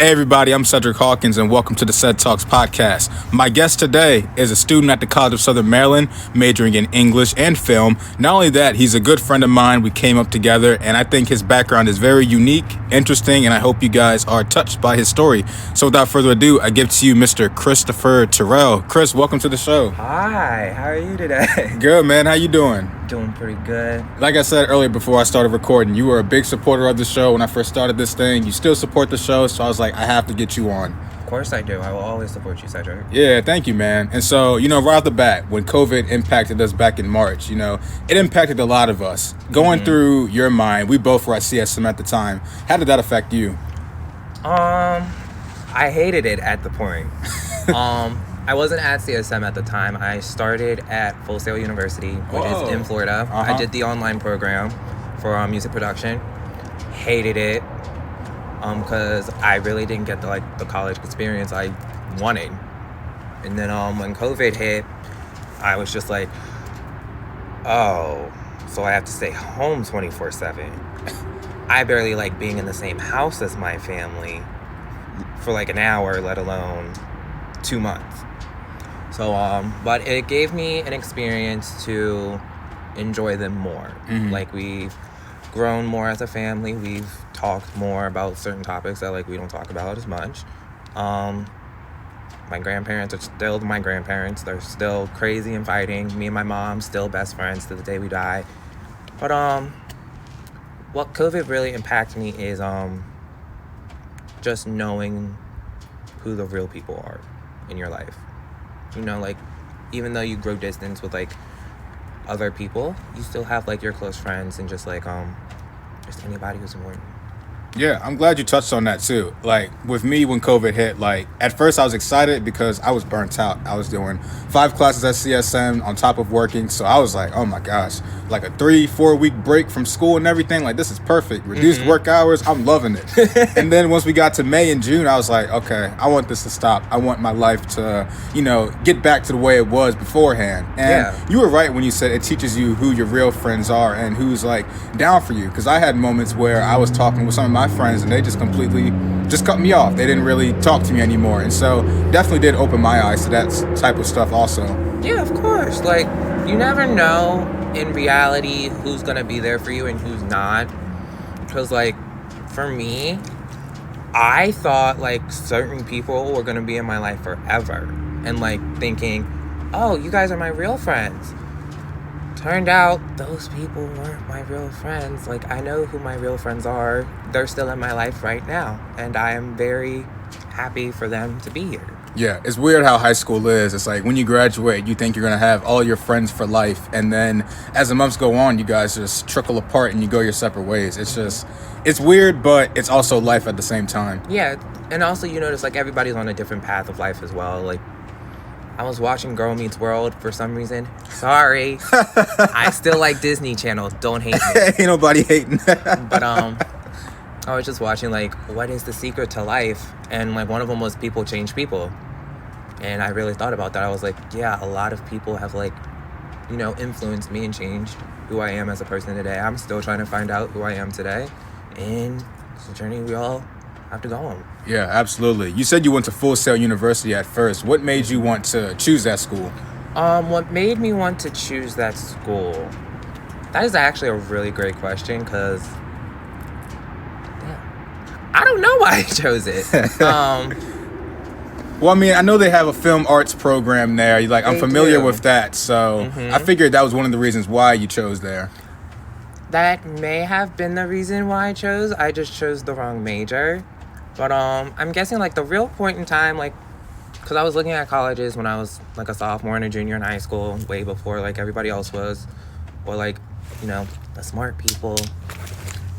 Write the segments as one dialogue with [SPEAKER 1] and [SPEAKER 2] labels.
[SPEAKER 1] Hey everybody, I'm Cedric Hawkins and welcome to the CedTalks Podcast. My guest today is a student at the College of Southern Maryland, majoring in English and film. Not only that, he's a good friend of mine. We came up together and I think his background is very unique, interesting, and I hope you guys are touched by his story. So without further ado, I give to you Mr. Christopher Tyrell. Chris, welcome to the show.
[SPEAKER 2] Hi, how are you today?
[SPEAKER 1] Good, man. How you doing?
[SPEAKER 2] Doing pretty good.
[SPEAKER 1] Like I said earlier before I started recording, you were a big supporter of the show when I first started this thing. You still support the show, so I was like, I have to get you on.
[SPEAKER 2] Of course I do. I will always support you, Cedric.
[SPEAKER 1] Yeah, thank you, man. And so, right off the bat, when COVID impacted us back in March, it impacted a lot of us. Going through your mind, we both were at CSM at the time. How did that affect you?
[SPEAKER 2] I hated it at the point. I wasn't at CSM at the time. I started at Full Sail University, which is in Florida. I did the online program for music production. Hated it because I really didn't get the college experience I wanted. And then when COVID hit, I was just like, oh, so I have to stay home 24/7. I barely like being in the same house as my family for like an hour, let alone 2 months. So, but it gave me an experience to enjoy them more. Like, we've grown more as a family. We've talked more about certain topics that, we don't talk about as much. My grandparents are still my grandparents. They're still crazy and fighting. Me and my mom still best friends to the day we die. But, what COVID really impacted me is, just knowing who the real people are in your life. Even though you grow distance with other people, you still have your close friends and just anybody who's important.
[SPEAKER 1] Yeah, I'm glad you touched on that too. With me, when COVID hit, at first I was excited because I was burnt out. I was doing 5 classes at CSM on top of working. So I was like, oh my gosh, a 3-4 week break from school and everything. This is perfect. Reduced work hours. I'm loving it. And then once we got to May and June, I was like, okay, I want this to stop. I want my life to, get back to the way it was beforehand. And you were right when you said it teaches you who your real friends are and who's down for you. Because I had moments where I was talking with some of my friends and they just completely cut me off. They didn't really talk to me anymore. And so definitely did open my eyes to that type of stuff also.
[SPEAKER 2] Yeah, of course. You never know in reality who's going to be there for you and who's not. Because for me, I thought certain people were going to be in my life forever. And thinking, oh, you guys are my real friends. Turned out those people weren't my real friends. I know who my real friends are. They're still in my life right now. And I am very happy for them to be here.
[SPEAKER 1] Yeah, it's weird how high school is. It's when you graduate, you think you're going to have all your friends for life. And then as the months go on, you guys just trickle apart and you go your separate ways. It's weird, but it's also life at the same time.
[SPEAKER 2] Yeah, and also you notice everybody's on a different path of life as well. I was watching Girl Meets World for some reason. Sorry. I still like Disney Channel. Don't hate me.
[SPEAKER 1] Ain't nobody hating.
[SPEAKER 2] But I was just watching what is the secret to life? And one of them was people change people. And I really thought about that. I was yeah, a lot of people have influenced me and changed who I am as a person today. I'm still trying to find out who I am today. And it's a journey we all have to go on.
[SPEAKER 1] Yeah, absolutely. You said you went to Full Sail University at first. What made you want to choose that school?
[SPEAKER 2] What made me want to choose that school? That is actually a really great question because I don't know why I chose it.
[SPEAKER 1] Well, I know they have a film arts program there. I'm familiar with that, so I figured that was one of the reasons why you chose there.
[SPEAKER 2] That may have been the reason why I chose. I just chose the wrong major. But I'm guessing the real point in time, because I was looking at colleges when I was a sophomore and a junior in high school, way before everybody else was, or the smart people.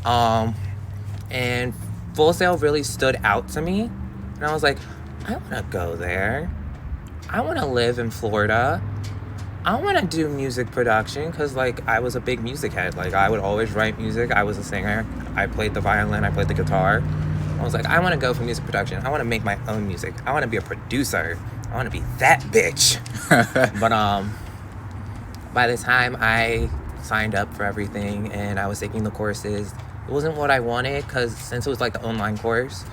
[SPEAKER 2] And Full Sail really stood out to me, and I was I want to go there. I want to live in Florida. I want to do music production because, I was a big music head. I would always write music. I was a singer. I played the violin. I played the guitar. I was I want to go for music production. I want to make my own music. I want to be a producer. I want to be that bitch. But by the time I signed up for everything and I was taking the courses, it wasn't what I wanted because since it was the online course,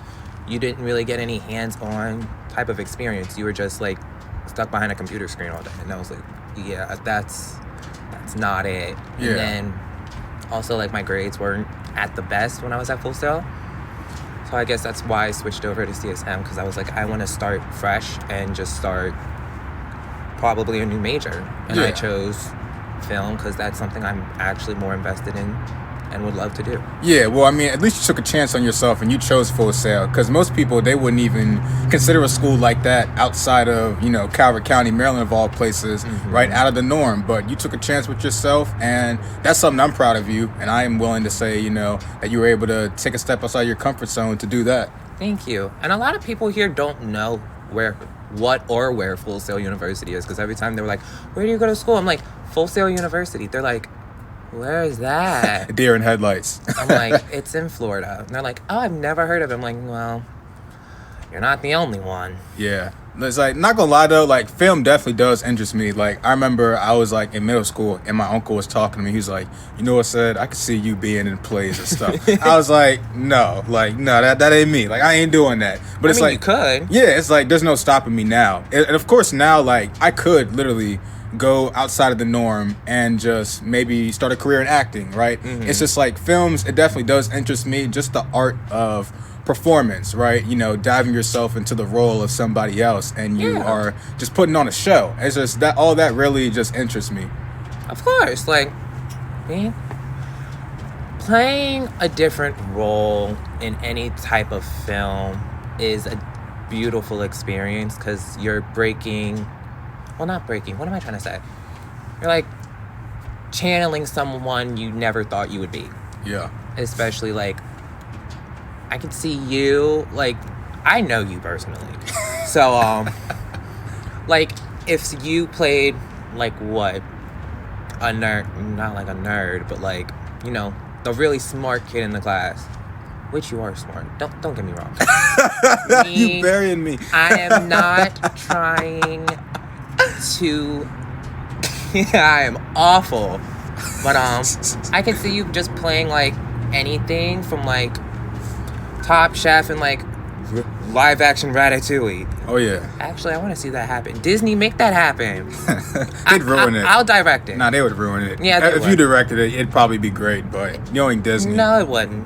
[SPEAKER 2] you didn't really get any hands-on type of experience. You were just like stuck behind a computer screen all day. And I was like, yeah, that's not it.
[SPEAKER 1] Yeah.
[SPEAKER 2] And then also like my grades weren't at the best when I was at Full Sail. So I guess that's why I switched over to CSM, because I was like, I want to start fresh and just start probably a new major. And I chose film because that's something I'm actually more invested in and would love to do.
[SPEAKER 1] Yeah, well, I mean, at least you took a chance on yourself and you chose Full Sail, because most people, they wouldn't even consider a school like that outside of, you know, Calvert County, Maryland, of all places, right out of the norm. But you took a chance with yourself, and that's something I'm proud of you, and I am willing to say, you know, that you were able to take a step outside your comfort zone to do that.
[SPEAKER 2] Thank you. And a lot of people here don't know where Full Sail University is, because every time they were like, where do you go to school? I'm like, Full Sail University. They're like, where is that?
[SPEAKER 1] Deer in headlights.
[SPEAKER 2] I'm like, it's in Florida. And they're like, oh, I've never heard of it. I'm like, well, you're not the only one.
[SPEAKER 1] Yeah. It's like, not gonna lie though, like, film definitely does interest me. Like, I remember I was like in middle school and my uncle was talking to me. He was like, you know what, Ced? I could see you being in plays and stuff. I was like, no, that ain't me. Like, I ain't doing that. But it's like,
[SPEAKER 2] you could.
[SPEAKER 1] Yeah, it's like, there's no stopping me now. And of course now, like, I could literally go outside of the norm and just maybe start a career in acting, right? It's just like films, it definitely does interest me, just the art of performance, right? You know, diving yourself into the role of somebody else and you are just putting on a show. It's just that, all that really just interests me.
[SPEAKER 2] Of course, like, playing a different role in any type of film is a beautiful experience, because you're not breaking, what am I trying to say? You're like channeling someone you never thought you would be.
[SPEAKER 1] Yeah.
[SPEAKER 2] Especially like, I could see you, like, I know you personally. So, like, if you played, like, what? A nerd, not like a nerd, but like, you know, the really smart kid in the class. Which you are smart. Don't get me wrong.
[SPEAKER 1] You burying me.
[SPEAKER 2] I am not trying to I am awful, but I can see you just playing like anything from like Top Chef and like live action Ratatouille.
[SPEAKER 1] Oh yeah.
[SPEAKER 2] Actually, I want to see that happen. Disney, make that happen.
[SPEAKER 1] They'd ruin it.
[SPEAKER 2] I'll direct it.
[SPEAKER 1] Nah, they would ruin it.
[SPEAKER 2] Yeah,
[SPEAKER 1] if you directed it, it'd probably be great, but knowing Disney.
[SPEAKER 2] No, it wouldn't.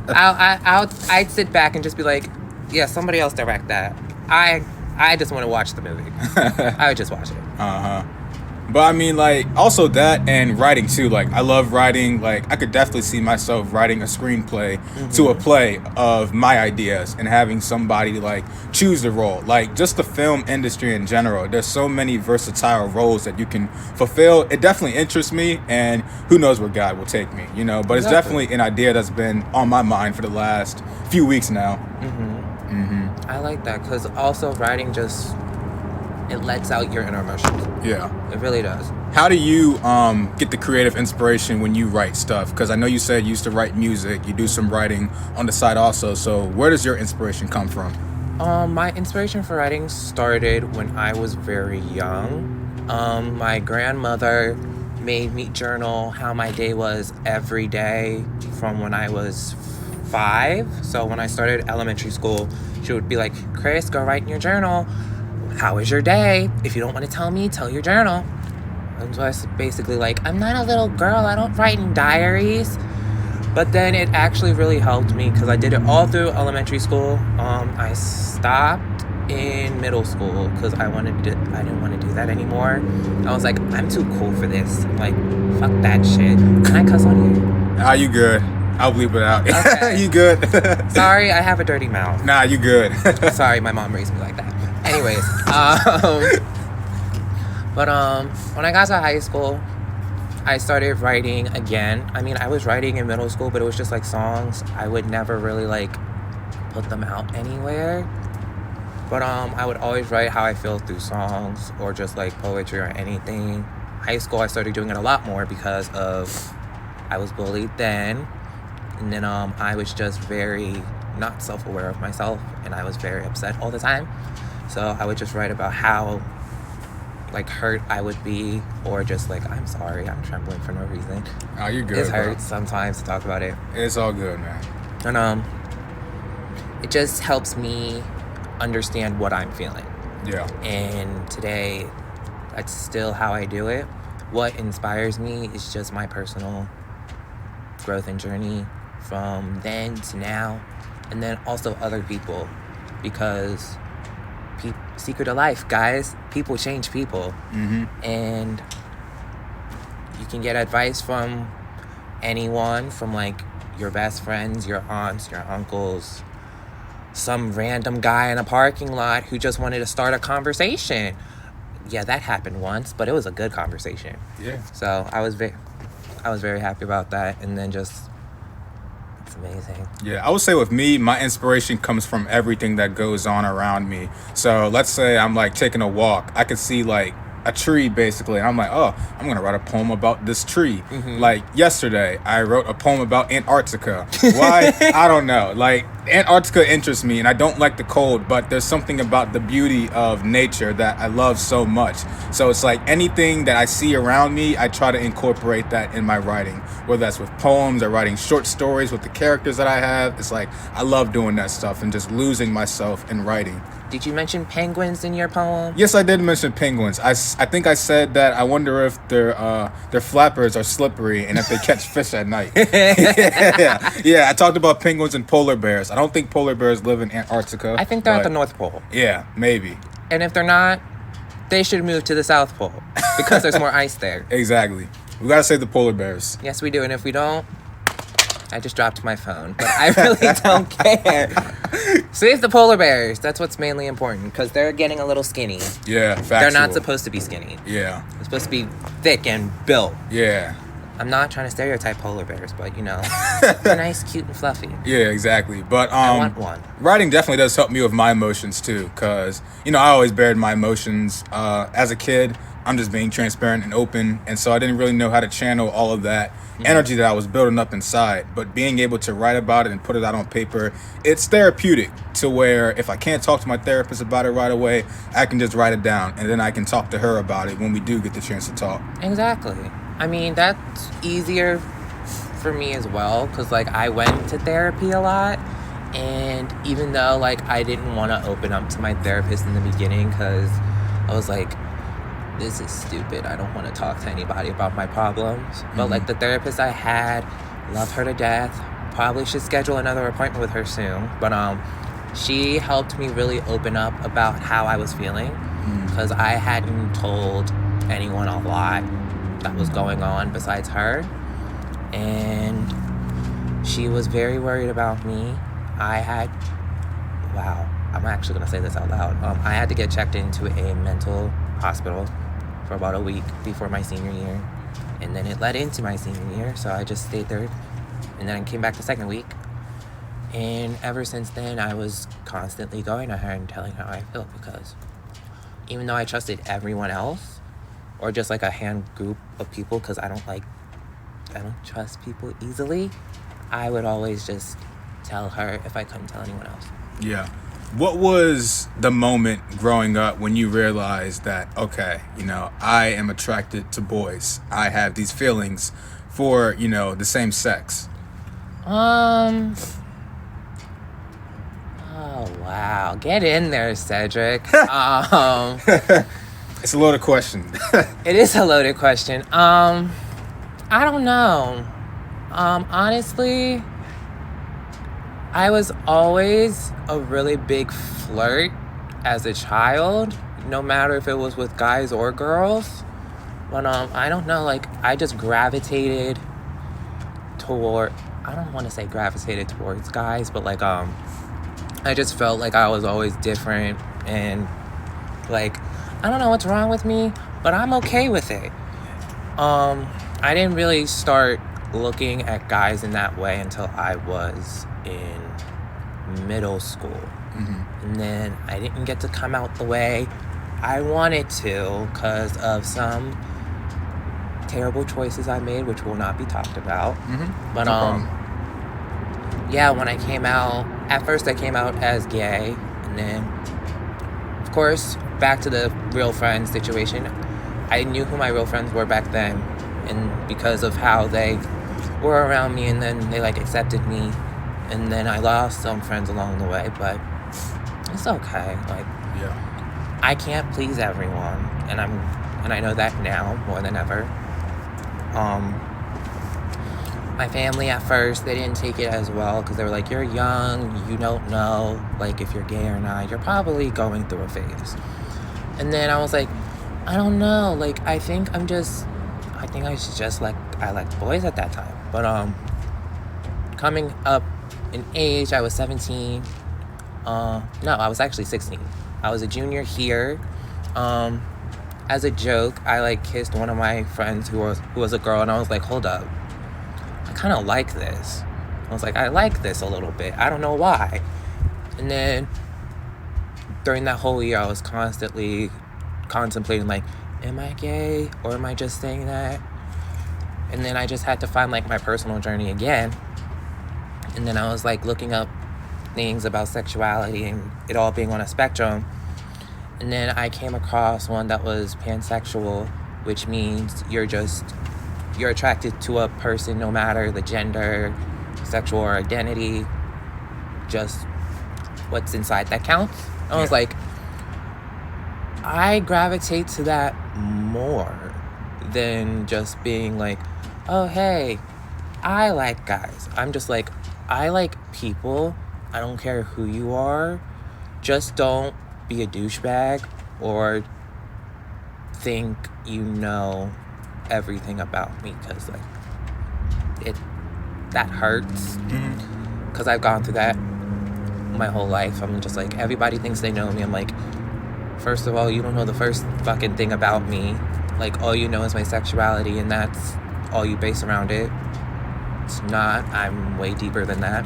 [SPEAKER 2] I'd sit back and just be like, yeah, somebody else direct that. I just want to watch the movie. I would just watch it.
[SPEAKER 1] But I mean, like, also that and writing too. Like, I love writing. Like, I could definitely see myself writing a screenplay to a play of my ideas and having somebody like choose the role. Like, just the film industry in general, there's so many versatile roles that you can fulfill. It definitely interests me, and who knows where God will take me, you know. But it's definitely an idea that's been on my mind for the last few weeks now.
[SPEAKER 2] I like that, because also writing just, it lets out your inner emotions.
[SPEAKER 1] Yeah.
[SPEAKER 2] It really does.
[SPEAKER 1] How do you get the creative inspiration when you write stuff? Because I know you said you used to write music. You do some writing on the side also. So where does your inspiration come from?
[SPEAKER 2] My inspiration for writing started when I was very young. My grandmother made me journal how my day was every day from when I was 5. So when I started elementary school, she would be like, Chris, go write in your journal. How was your day? If you don't want to tell me, tell your journal. And so I was basically like, I'm not a little girl. I don't write in diaries. But then it actually really helped me, because I did it all through elementary school. I stopped in middle school because I didn't want to do that anymore. I was like, I'm too cool for this. I'm like, fuck that shit. Can I cuss on you?
[SPEAKER 1] Nah, you good. I'll bleep it out.
[SPEAKER 2] Okay.
[SPEAKER 1] You good.
[SPEAKER 2] Sorry, I have a dirty mouth.
[SPEAKER 1] Nah, you good.
[SPEAKER 2] Sorry, my mom raised me like that. Anyways, when I got to high school, I started writing again. I mean, I was writing in middle school, but it was just like songs. I would never really like put them out anywhere. But I would always write how I feel through songs or just like poetry or anything. High school, I started doing it a lot more because of I was bullied then. And then I was just very not self-aware of myself, and I was very upset all the time. So I would just write about how like hurt I would be, or just like, I'm sorry, I'm trembling for no reason.
[SPEAKER 1] Oh, you're good.
[SPEAKER 2] It hurts sometimes to talk about it.
[SPEAKER 1] It's all good, man.
[SPEAKER 2] And it just helps me understand what I'm feeling.
[SPEAKER 1] Yeah.
[SPEAKER 2] And today, that's still how I do it. What inspires me is just my personal growth and journey from then to now, and then also other people, because secret of life, guys, people change people. And you can get advice from anyone, from like your best friends, your aunts, your uncles, some random guy in a parking lot who just wanted to start a conversation. Yeah, that happened once, but it was a good conversation.
[SPEAKER 1] Yeah.
[SPEAKER 2] So I was very happy about that, and then just, it's amazing.
[SPEAKER 1] Yeah, I would say with me, my inspiration comes from everything that goes on around me. So let's say I'm like taking a walk. I could see like a tree basically, and I'm like, oh, I'm gonna write a poem about this tree. Like yesterday I wrote a poem about Antarctica. Why? I don't know. Like, Antarctica interests me, and I don't like the cold, but there's something about the beauty of nature that I love so much. So it's like anything that I see around me, I try to incorporate that in my writing, whether that's with poems or writing short stories with the characters that I have. It's like I love doing that stuff and just losing myself in writing.
[SPEAKER 2] Did you mention penguins in your poem?
[SPEAKER 1] Yes, I did mention penguins. I think I said that I wonder if their flappers are slippery and if they catch fish at night. Yeah, I talked about penguins and polar bears. I don't think polar bears live in Antarctica.
[SPEAKER 2] I think they're at the North Pole.
[SPEAKER 1] Yeah, maybe.
[SPEAKER 2] And if they're not, they should move to the South Pole because there's more ice there.
[SPEAKER 1] Exactly. We gotta save the polar bears.
[SPEAKER 2] Yes, we do. And if we don't, I just dropped my phone, but I really don't care. Save the polar bears. That's what's mainly important, because they're getting a little skinny.
[SPEAKER 1] Yeah, factual.
[SPEAKER 2] They're not supposed to be skinny.
[SPEAKER 1] Yeah.
[SPEAKER 2] They're supposed to be thick and built.
[SPEAKER 1] Yeah.
[SPEAKER 2] I'm not trying to stereotype polar bears, but you know, they're nice, cute, and fluffy.
[SPEAKER 1] Yeah, exactly. But
[SPEAKER 2] I want one.
[SPEAKER 1] Writing definitely does help me with my emotions too, because I always buried my emotions as a kid. I'm just being transparent and open, and so I didn't really know how to channel all of that energy that I was building up inside. But being able to write about it and put it out on paper, it's therapeutic, to where if I can't talk to my therapist about it right away, I can just write it down, and then I can talk to her about it when we do get the chance to talk.
[SPEAKER 2] Exactly. I mean, that's easier for me as well, because like I went to therapy a lot, and even though like I didn't want to open up to my therapist in the beginning, because I was like, this is stupid, I don't want to talk to anybody about my problems. But like the therapist I had, love her to death, probably should schedule another appointment with her soon, but she helped me really open up about how I was feeling, because I hadn't told anyone a lot that was going on besides her, and she was very worried about me. I'm actually gonna say this out loud. I had to get checked into a mental hospital for about a week before my senior year, and then it led into my senior year, so I just stayed there, and then I came back the second week, and ever since then I was constantly going to her and telling her how I felt, because even though I trusted everyone else, or just like a hand group of people, because I don't trust people easily, I would always just tell her if I couldn't tell anyone else.
[SPEAKER 1] Yeah. What was the moment growing up when you realized that, okay, I am attracted to boys. I have these feelings for, the same sex?
[SPEAKER 2] Oh, wow. Get in there, Cedric.
[SPEAKER 1] It's a loaded question.
[SPEAKER 2] It is a loaded question. I don't know. Honestly, I was always a really big flirt as a child, no matter if it was with guys or girls. But I don't know, like I just gravitated toward, I don't want to say gravitated towards guys, but like I just felt like I was always different, and like I don't know what's wrong with me, but I'm okay with it. I didn't really start looking at guys in that way until I was in middle school. And then I didn't get to come out the way I wanted to because of some terrible choices I made, which will not be talked about. But yeah, when I came out, at first I came out as gay, and then of course back to the real friend situation. I knew who my real friends were back then, and because of how they were around me, and then they like accepted me And then I lost some friends along the way, but it's okay. Like,
[SPEAKER 1] yeah,
[SPEAKER 2] I can't please everyone, and I know that now more than ever. My family at first, they didn't take it as well because they were like, you're young, you don't know, like, if you're gay or not. You're probably going through a phase. And then I was like, I don't know. Like, I think I was just like, I liked boys at that time. But coming up in age, I was 17. No, I was actually 16. I was a junior here. As a joke, I like kissed one of my friends who was a girl, and I was like, hold up. I kind of like this. I was like, I like this a little bit. I don't know why. And then during that whole year, I was constantly contemplating, like, am I gay or am I just saying that? And then I just had to find, like, my personal journey again. And then I was, like, looking up things about sexuality and it all being on a spectrum. And then I came across one that was pansexual, which means you're attracted to a person no matter the gender, sexual or identity, just what's inside that counts. I was like, I gravitate to that more than just being like, oh, hey, I like guys. I'm just like, I like people. I don't care who you are. Just don't be a douchebag or think you know everything about me, because like that hurts, because I've gone through that my whole life. I'm just like, everybody thinks they know me. I'm like, first of all, you don't know the first fucking thing about me. Like, all you know is my sexuality, and that's all you base around it. It's not. I'm way deeper than that.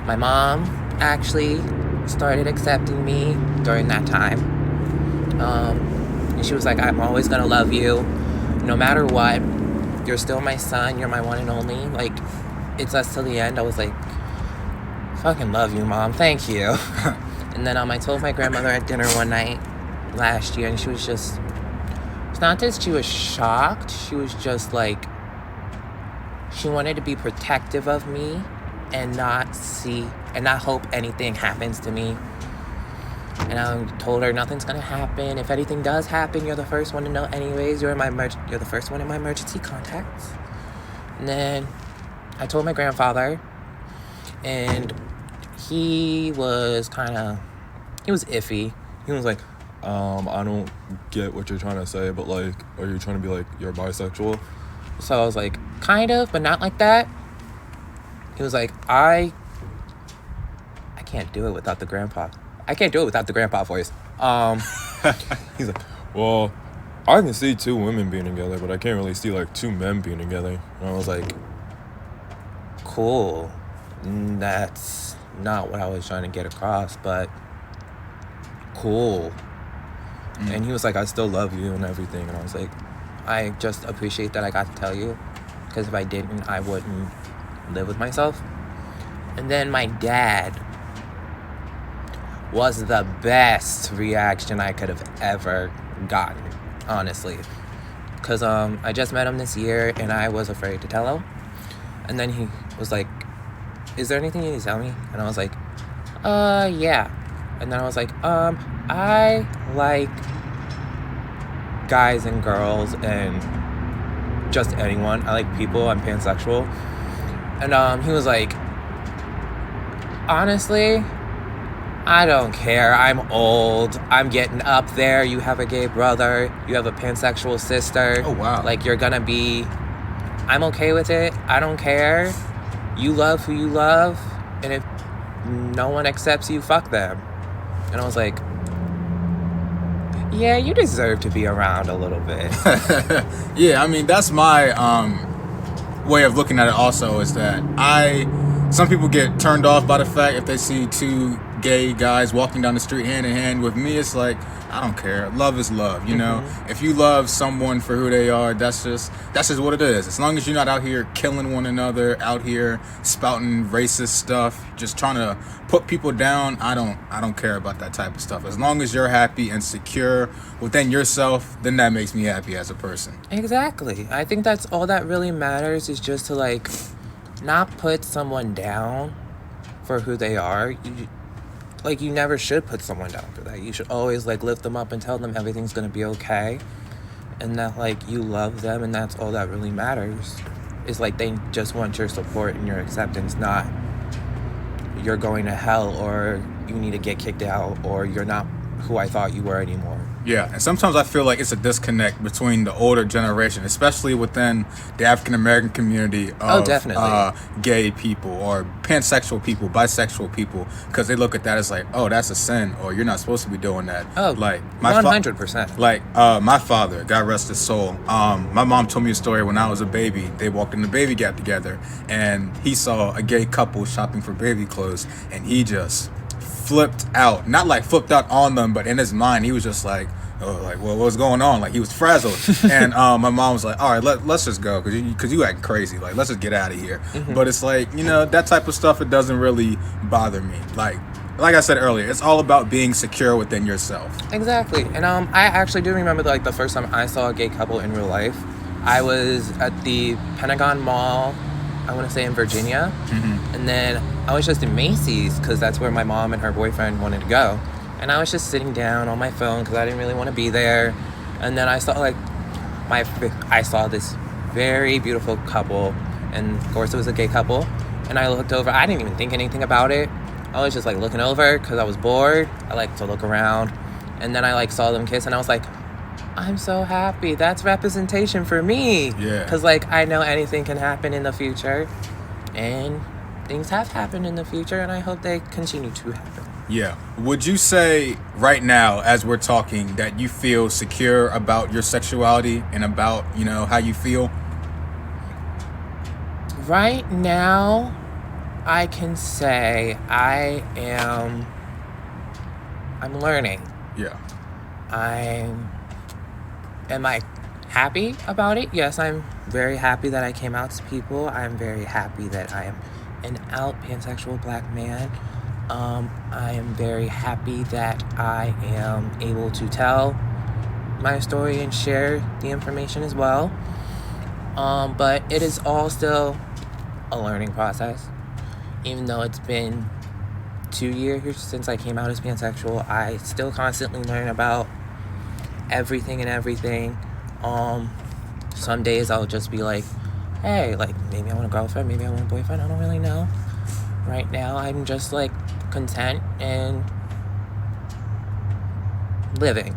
[SPEAKER 2] My mom actually started accepting me during that time. And she was like, I'm always gonna love you no matter what. You're still my son. You're my one and only. Like, it's us till the end. I was like, fucking love you, Mom. Thank you. And then I told my grandmother at dinner one night last year, and she was just, it's not that she was shocked. She was just like, she wanted to be protective of me and not hope anything happens to me. And I told her, nothing's gonna happen. If anything does happen, you're the first one to know anyways. You're the first one in my emergency contacts. And then I told my grandfather, and he was iffy. He was like, I don't get what you're trying to say, but like, are you trying to be like, you're bisexual? So I was like, kind of, but not like that. He was like, I can't do it without the grandpa. I can't do it without the grandpa voice. He's like, well, I can see two women being together, but I can't really see like two men being together. And I was like, cool. That's not what I was trying to get across, but cool. And he was like, I still love you and everything. And I was like, I just appreciate that I got to tell you, because if I didn't, I wouldn't live with myself. And then my dad was the best reaction I could have ever gotten, honestly. Because I just met him this year, and I was afraid to tell him. And then he was like, is there anything you need to tell me? And I was like, yeah. And then I was like, I like guys and girls and just anyone. I like people. I'm pansexual. And he was like, honestly, I don't care. I'm old. I'm getting up there. You have a gay brother. You have a pansexual sister.
[SPEAKER 1] Oh, wow.
[SPEAKER 2] Like, you're gonna be... I'm okay with it. I don't care. You love who you love. And if no one accepts you, fuck them. And I was like, yeah, you deserve to be around a little bit.
[SPEAKER 1] Yeah, I mean, that's my way of looking at it also, is that some people get turned off by the fact if they see two gay guys walking down the street hand in hand. With me, it's like, I don't care. Love is love, you know? If you love someone for who they are, that's just what it is. As long as you're not out here killing one another, out here spouting racist stuff, just trying to put people down, I don't care about that type of stuff. As long as you're happy and secure within yourself, then that makes me happy as a person.
[SPEAKER 2] Exactly. I think that's all that really matters, is just to like not put someone down for who they are. You never should put someone down for that. You should always, like, lift them up and tell them everything's going to be okay. And that, like, you love them, and that's all that really matters. It's like they just want your support and your acceptance, not you're going to hell, or you need to get kicked out, or you're not who I thought you were anymore.
[SPEAKER 1] Yeah, and sometimes I feel like it's a disconnect between the older generation, especially within the African American community of gay people or pansexual people, bisexual people, because they look at that as like, oh, that's a sin, or you're not supposed to be doing that.
[SPEAKER 2] Oh, like 100%.
[SPEAKER 1] My father, God rest his soul. My mom told me a story when I was a baby. They walked in the baby gap together, and he saw a gay couple shopping for baby clothes, and he just flipped out. Not like flipped out on them, but in his mind he was just like, oh, like, well, what's going on? Like, he was frazzled. And my mom was like, all right, let's just go, because you acting crazy, like, let's just get out of here. But it's like, that type of stuff, it doesn't really bother me. Like I said earlier, it's all about being secure within yourself.
[SPEAKER 2] Exactly. And I actually do remember, like, the first time I saw a gay couple in real life. I was at the Pentagon Mall, I want to say in Virginia. And then I was just in Macy's, because that's where my mom and her boyfriend wanted to go. And I was just sitting down on my phone because I didn't really want to be there. And then I saw this very beautiful couple, and of course it was a gay couple. And I looked over. I didn't even think anything about it. I was just like looking over because I was bored. I like to look around. And then I like saw them kiss, and I was like, I'm so happy. That's representation for me.
[SPEAKER 1] Yeah.
[SPEAKER 2] Because like I know anything can happen in the future, and things have happened in the future, and I hope they continue to happen.
[SPEAKER 1] Yeah. Would you say right now, as we're talking, that you feel secure about your sexuality and about, how you feel?
[SPEAKER 2] Right now, I can say I'm learning.
[SPEAKER 1] Yeah.
[SPEAKER 2] Am I happy about it? Yes, I'm very happy that I came out to people. I'm very happy that I am an out pansexual black man. I am very happy that I am able to tell my story and share the information as well. But it is all still a learning process. Even though it's been 2 years since I came out as pansexual, I still constantly learn about everything and everything. Some days I'll just be like, hey, like, maybe I want a girlfriend, maybe I want a boyfriend, I don't really know. Right now, I'm just, like, content and living.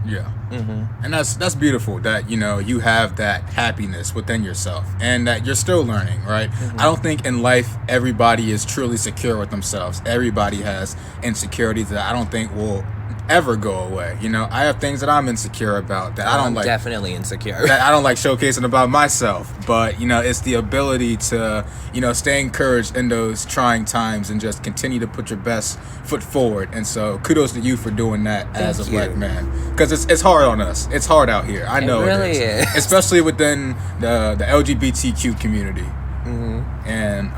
[SPEAKER 1] Yeah. And that's beautiful that, you have that happiness within yourself and that you're still learning, right? I don't think in life everybody is truly secure with themselves. Everybody has insecurities that I don't think will ever go away. I have things that I'm insecure about that I don't like.
[SPEAKER 2] Definitely insecure.
[SPEAKER 1] That I don't like showcasing about myself. But, it's the ability to, stay encouraged in those trying times and just continue to put your best foot forward. And so kudos to you for doing that as a black man. Because it's hard on us. It's hard out here. I know
[SPEAKER 2] it really is.
[SPEAKER 1] Especially within the LGBTQ community. And,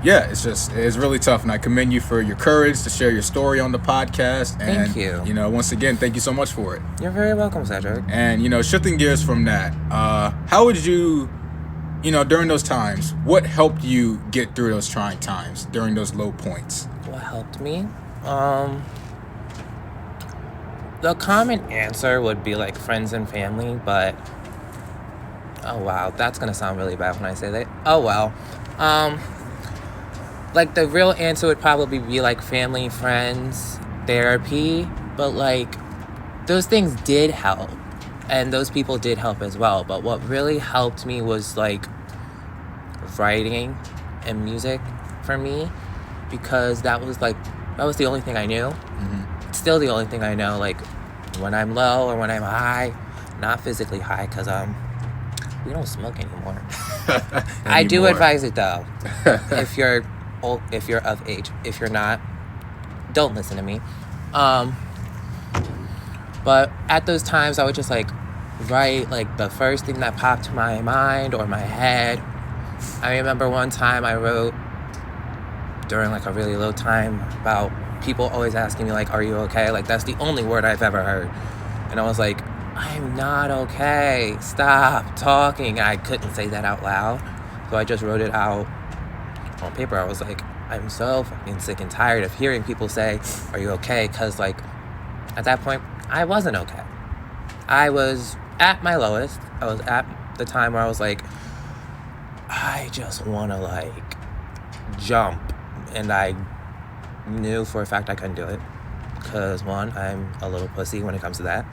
[SPEAKER 1] yeah, it's really tough, and I commend you for your courage to share your story on the podcast. And,
[SPEAKER 2] thank you.
[SPEAKER 1] Once again, thank you so much for it.
[SPEAKER 2] You're very welcome, Cedric.
[SPEAKER 1] And, shifting gears from that, how would you, during those times, what helped you get through those trying times, during those low points?
[SPEAKER 2] What helped me? The common answer would be, like, friends and family, but, oh, wow, that's going to sound really bad when I say that. Oh, well. Like, the real answer would probably be, like, family, friends, therapy. But, like, those things did help. And those people did help as well. But what really helped me was, like, writing and music for me. Because that was the only thing I knew. It's still the only thing I know. Like, when I'm low or when I'm high. Not physically high, because, we don't smoke anymore. I do advise it, though. If you're of age. If you're not, don't listen to me. But at those times, I would just, like, write, like, the first thing that popped to my mind or my head. I remember one time I wrote during, like, a really low time about people always asking me, like, are you okay? Like, that's the only word I've ever heard. And I was like, I'm not okay. Stop talking. I couldn't say that out loud. So I just wrote it out on paper. I was like, I'm so fucking sick and tired of hearing people say, are you okay? Because, like, at that point, I wasn't okay. I was at my lowest. I was at the time where I was like, I just want to, like, jump. And I knew for a fact I couldn't do it. Because, one, I'm a little pussy when it comes to that.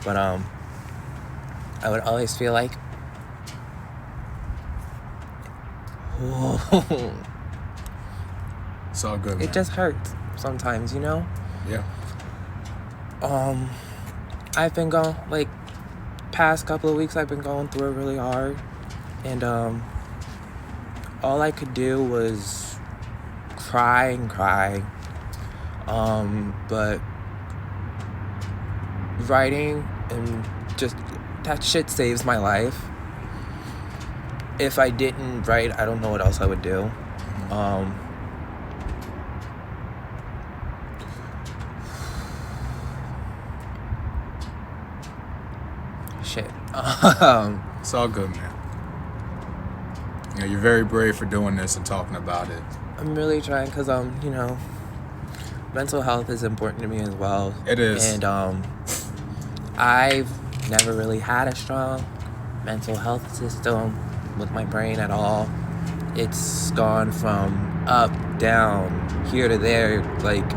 [SPEAKER 2] But, I would always feel like, whoa.
[SPEAKER 1] It's all good, man.
[SPEAKER 2] It just hurts sometimes, you know?
[SPEAKER 1] Yeah.
[SPEAKER 2] I've been going, like, past couple of weeks, I've been going through it really hard. And, all I could do was cry and cry. But writing and just, that shit saves my life. If I didn't write, I don't know what else I would do. Shit.
[SPEAKER 1] It's all good, man. You know, you're very brave for doing this and talking about it.
[SPEAKER 2] I'm really trying because, you know, mental health is important to me as well.
[SPEAKER 1] It is.
[SPEAKER 2] And I've never really had a strong mental health system with my brain at all. It's gone from up, down, here to there. Like,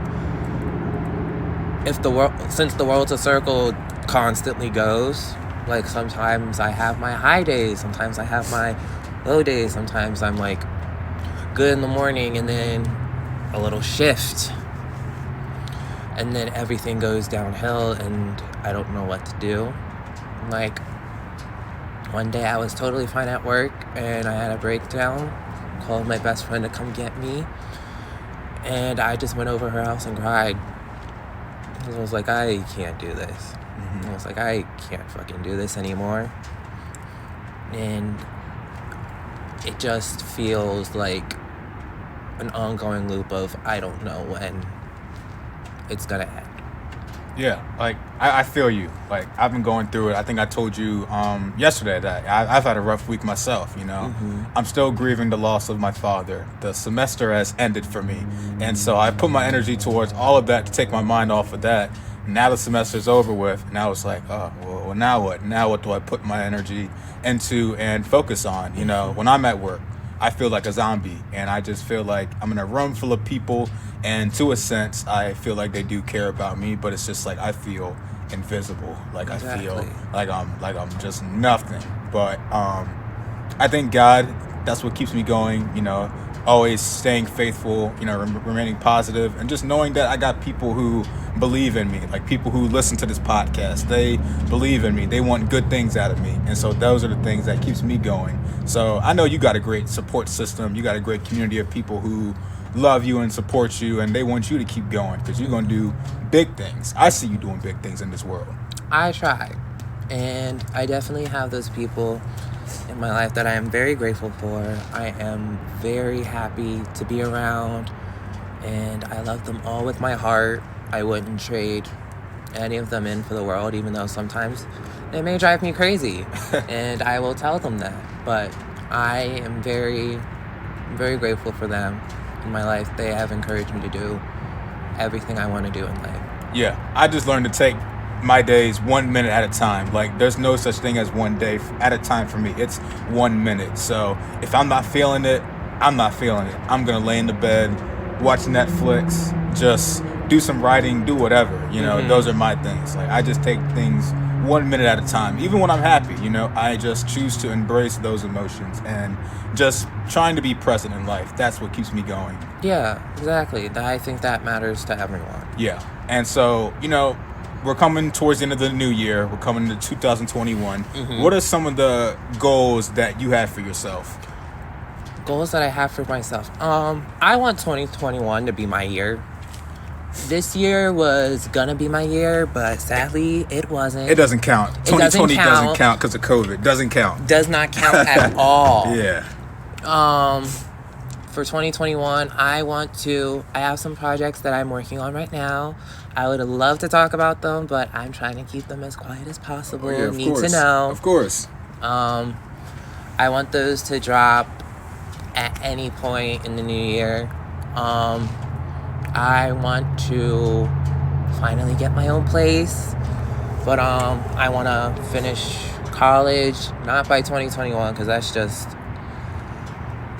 [SPEAKER 2] since the world's a circle, constantly goes. Like, sometimes I have my high days, sometimes I have my low days, sometimes I'm like good in the morning and then a little shift and then everything goes downhill and I don't know what to do. Like, one day I was totally fine at work and I had a breakdown, called my best friend to come get me, and I just went over her house and cried. I was like, I can't do this. I was like, I can't fucking do this anymore. And it just feels like an ongoing loop of I don't know when it's gonna end.
[SPEAKER 1] Yeah, like, I feel you. Like, I've been going through it. I think I told you yesterday that I've had a rough week myself, you know. I'm still grieving the loss of my father. The semester has ended for me. And so I put my energy towards all of that to take my mind off of that. Now the semester's over with, and I was like, oh, well, now what? Now what do I put my energy into and focus on? You know, when I'm at work, I feel like a zombie, and I just feel like I'm in a room full of people, and to a sense, I feel like they do care about me, but it's just like I feel invisible. Like, exactly. I feel like I'm just nothing. But I thank God that's what keeps me going, you know, always staying faithful, you know, remaining positive, and just knowing that I got people who believe in me, like people who listen to this podcast. They believe in me. They want good things out of me. And so those are the things that keeps me going. So I know you got a great support system. You got a great community of people who love you and support you, and they want you to keep going because you're going to do big things. I see you doing big things in this world.
[SPEAKER 2] I try. And I definitely have those people in my life that I am very grateful for. I am very happy to be around, and I love them all with my heart. I wouldn't trade any of them in for the world, even though sometimes they may drive me crazy, and I will tell them that. But I am very, very grateful for them in my life. They have encouraged me to do everything I want to do in life.
[SPEAKER 1] Yeah, I just learned to take my days 1 minute at a time. Like, there's no such thing as one day at a time for me. It's 1 minute. So if I'm not feeling it, I'm not feeling it. I'm gonna lay in the bed, watch Netflix, just do some writing, do whatever, you know. Those are my things. Like, I just take things 1 minute at a time. Even when I'm happy, you know, I just choose to embrace those emotions and just trying to be present in life. That's what keeps me going.
[SPEAKER 2] Yeah, exactly. I think that matters to everyone.
[SPEAKER 1] Yeah. And so, you know, we're coming towards the end of the new year. We're coming to 2021. What are some of the goals that you have for yourself?
[SPEAKER 2] Goals that I have for myself. I want 2021 to be my year. This year was gonna be my year, but sadly, it wasn't.
[SPEAKER 1] It doesn't count. 2020 doesn't count because of COVID. Doesn't count.
[SPEAKER 2] Does not count at all.
[SPEAKER 1] Yeah.
[SPEAKER 2] For 2021, I have some projects that I'm working on right now. I would love to talk about them, but I'm trying to keep them as quiet as possible.
[SPEAKER 1] Oh, yeah,
[SPEAKER 2] Need to know.
[SPEAKER 1] Of course.
[SPEAKER 2] I want those to drop at any point in the new year. I want to finally get my own place, but I want to finish college, not by 2021, because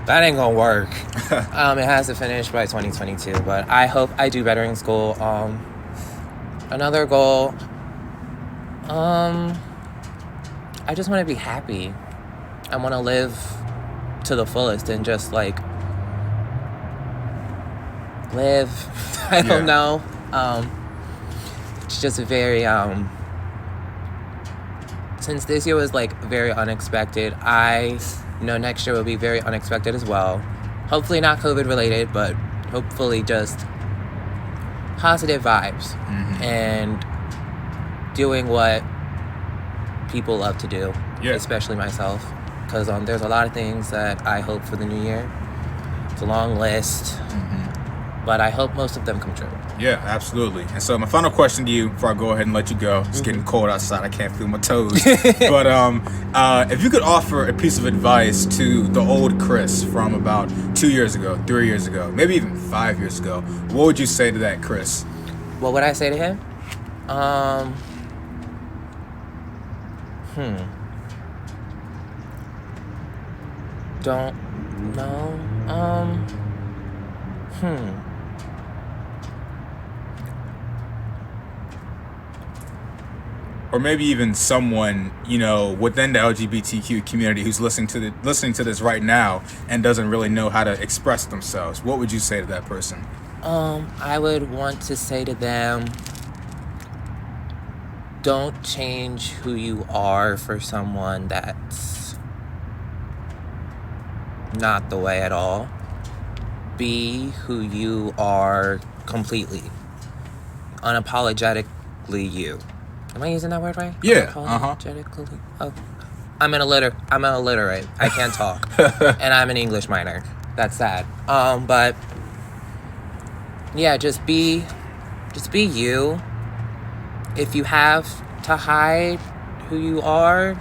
[SPEAKER 2] that ain't gonna work. It has to finish by 2022, but I hope I do better in school. Another goal, I just want to be happy. I want to live to the fullest and just like live. I don't know. It's just very since this year was like very unexpected, I know next year will be very unexpected as well. Hopefully not COVID related, but hopefully just positive vibes and doing what people love to do, especially myself, because there's a lot of things that I hope for the new year. It's a long list, but I hope most of them come true.
[SPEAKER 1] Yeah, absolutely. And so my final question to you before I go ahead and let you go, it's getting cold outside, I can't feel my toes, but if you could offer a piece of advice to the old Chris from about 2 years ago, 3 years ago, maybe even 5 years ago, what would you say to that Chris?
[SPEAKER 2] What would I say to him? Don't know.
[SPEAKER 1] Or maybe even someone, within the LGBTQ community who's listening to this right now and doesn't really know how to express themselves. What would you say to that person?
[SPEAKER 2] I would want to say to them, don't change who you are for someone that's not the way at all. Be who you are completely. Unapologetically you. Am I using that word right?
[SPEAKER 1] Yeah.
[SPEAKER 2] Unapologetically. Oh. I'm illiterate. I can't talk. And I'm an English minor. That's sad. But yeah, just be you. If you have to hide who you are,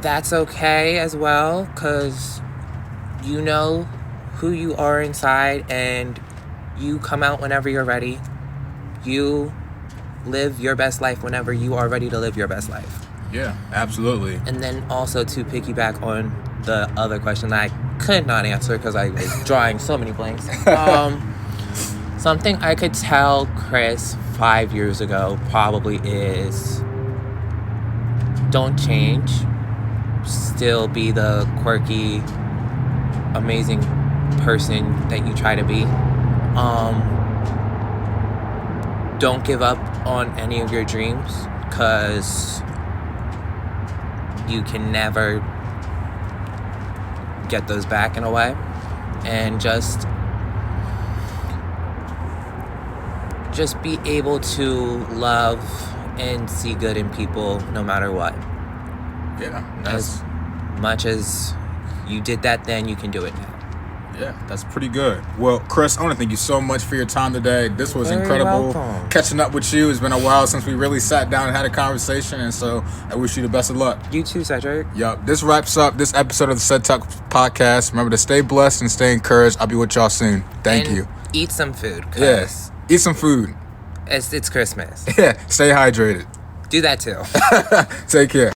[SPEAKER 2] that's okay as well, because you know who you are inside and you come out whenever you're ready. You live your best life whenever you are ready to live your best life.
[SPEAKER 1] Yeah, absolutely.
[SPEAKER 2] And then also to piggyback on the other question that I could not answer because I was drawing so many blanks. Something I could tell Chris 5 years ago probably is don't change. Still be the quirky, amazing person that you try to be. Don't give up on any of your dreams, because you can never get those back in a way. And just be able to love and see good in people no matter what.
[SPEAKER 1] Yeah.
[SPEAKER 2] As much as you did that then, you can do it now.
[SPEAKER 1] Yeah, that's pretty good. Well, Chris, I want to thank you so much for your time today. This was incredible.
[SPEAKER 2] Welcome.
[SPEAKER 1] Catching up with you. It's been a while since we really sat down and had a conversation, and so I wish you the best of luck.
[SPEAKER 2] You too, Cedric.
[SPEAKER 1] Yup. This wraps up this episode of the CedTalks Podcast. Remember to stay blessed and stay encouraged. I'll be with y'all soon. Thank you.
[SPEAKER 2] Eat some food.
[SPEAKER 1] Yes. Eat some food.
[SPEAKER 2] It's Christmas.
[SPEAKER 1] Yeah. Stay hydrated.
[SPEAKER 2] Do that too.
[SPEAKER 1] Take care.